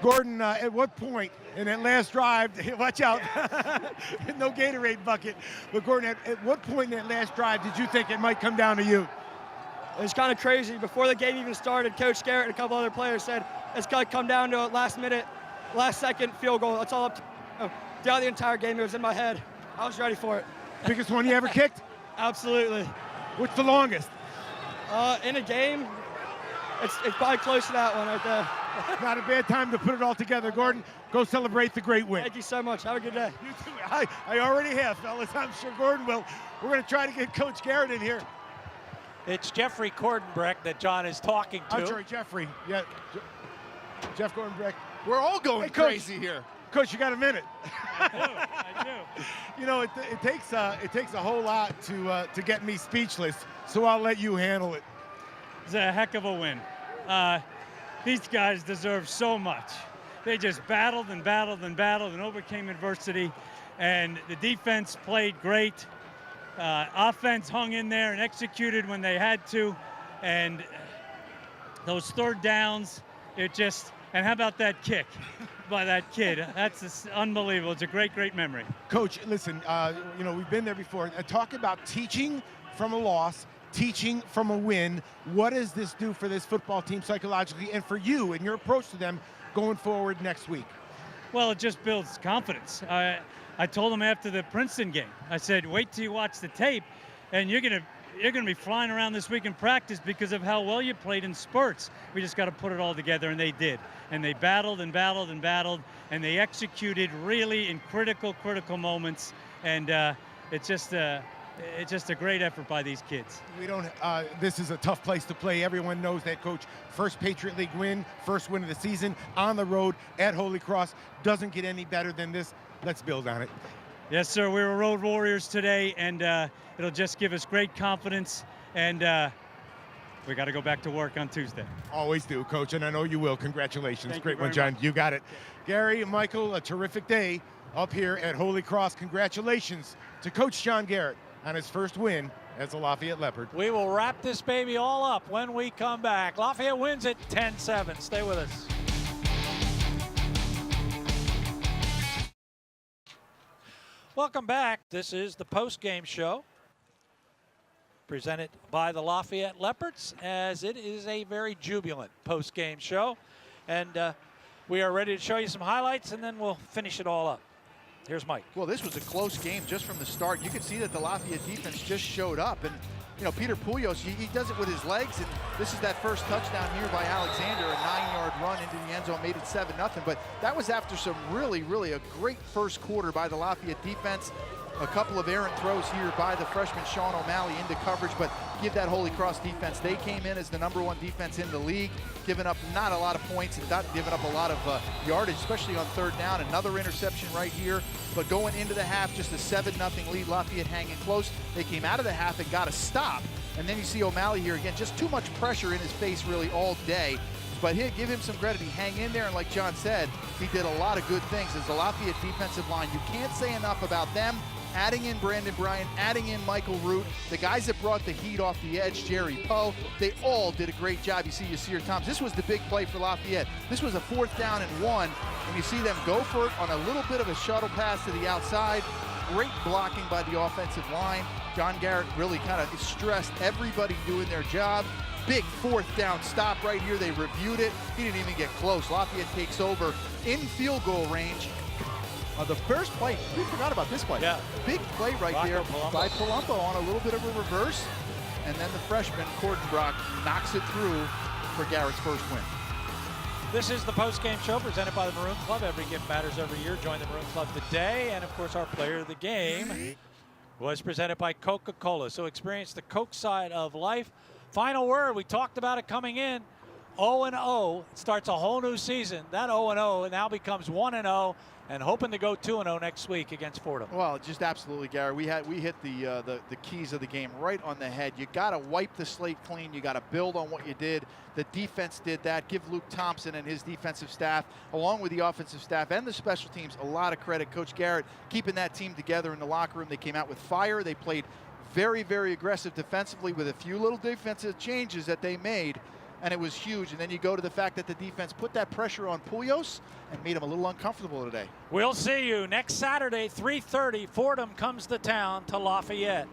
Gordon, at what point in that last drive, watch out, no Gatorade bucket, but Gordon, at what point in that last drive did you think it might come down to you? It was kind of crazy. Before the game even started, Coach Garrett and a couple other players said it's going to come down to a last minute, last second field goal. That's all up to throughout the entire game. It was in my head. I was ready for it. Biggest one you ever kicked? Absolutely. What's the longest? In a game, it's probably close to that one right there. Not a bad time to put it all together. Gordon, go celebrate the great win. Thank you so much. Have a good day. You too. I already have, fellas. I'm sure Gordon will. We're going to try to get Coach Garrett in here. It's Jeffrey Kordenbrock that John is talking to. I'm sorry, Jeffrey. Yeah, Jeff Kordenbrock. We're all going crazy here. Coach, you got a minute? I do. You know, it takes a whole lot to get me speechless. So I'll let you handle it. It's a heck of a win. These guys deserve so much. They just battled and battled and battled and overcame adversity, and the defense played great. Offense hung in there and executed when they had to, and those third downs, and how about that kick by that kid? That's just unbelievable. It's a great, great memory. Coach, listen, you know, we've been there before. Talk about teaching from a loss, teaching from a win. What does this do for this football team psychologically and for you and your approach to them going forward next week? Well, it just builds confidence. I told them after the Princeton game, I said, wait till you watch the tape, and you're gonna be flying around this week in practice because of how well you played in spurts. We just got to put it all together, and they did. And they battled and battled and battled, and they executed really in critical moments. And it's just a great effort by these kids. We don't. This is a tough place to play. Everyone knows that, Coach. First Patriot League win, first win of the season on the road at Holy Cross. Doesn't get any better than this. Let's build on it. Yes, sir. We were road warriors today, and it'll just give us great confidence. And we got to go back to work on Tuesday. Always do, Coach, and I know you will. Congratulations. Thank Great you one, very John. much. You got it. Gary, Michael, a terrific day up here at Holy Cross. Congratulations to Coach John Garrett on his first win as a Lafayette Leopard. We will wrap this baby all up when we come back. Lafayette wins at 10-7. Stay with us. Welcome back. This is the post-game show presented by the Lafayette Leopards, as it is a very jubilant post-game show. And we are ready to show you some highlights, and then we'll finish it all up. Here's Mike. Well, this was a close game just from the start. You could see that the Lafayette defense just showed up. And, you know, Peter Puyos, he does it with his legs. And this is that first touchdown here by Alexander, a 9-yard run into the end zone, made it 7-0. But that was after some really a great first quarter by the Lafayette defense. A couple of errant throws here by the freshman Sean O'Malley into coverage, but give that Holy Cross defense. They came in as the #1 defense in the league, giving up not a lot of points and not giving up a lot of yardage, especially on third down. Another interception right here, but going into the half, just a 7-0 lead. Lafayette hanging close. They came out of the half and got a stop, and then you see O'Malley here again, just too much pressure in his face really all day. But here, give him some credit. He hang in there, and like John said, he did a lot of good things as the Lafayette defensive line. You can't say enough about them. Adding in Brandon Bryant, adding in Michael Root, the guys that brought the heat off the edge, Jerry Poe, they all did a great job. You see Yasir Thomas. This was the big play for Lafayette. This was a 4th down and 1, and you see them go for it on a little bit of a shuttle pass to the outside. Great blocking by the offensive line. John Garrett really kind of stressed everybody doing their job. Big 4th down stop right here. They reviewed it. He didn't even get close. Lafayette takes over in field goal range. The first play, we forgot about this play. Yeah. Big play right there by Palumbo on a little bit of a reverse. And then the freshman, Kordenbrock, knocks it through for Garrett's first win. This is the post-game show presented by the Maroon Club. Every gift matters every year. Join the Maroon Club today. And, of course, our player of the game was presented by Coca-Cola. So experience the Coke side of life. Final word, we talked about it coming in. 0-0 starts a whole new season. That 0-0 now becomes 1-0. And hoping to go 2-0 next week against Fordham. Well, just absolutely, Gary. We hit the keys of the game right on the head. You got to wipe the slate clean. You got to build on what you did. The defense did that. Give Luke Thompson and his defensive staff, along with the offensive staff and the special teams, a lot of credit. Coach Garrett keeping that team together in the locker room. They came out with fire. They played very aggressive defensively with a few little defensive changes that they made. and it was huge. And then you go to the fact that the defense put that pressure on Puyos and made him a little uncomfortable today. We'll see you next Saturday, 3:30. Fordham comes to town to Lafayette.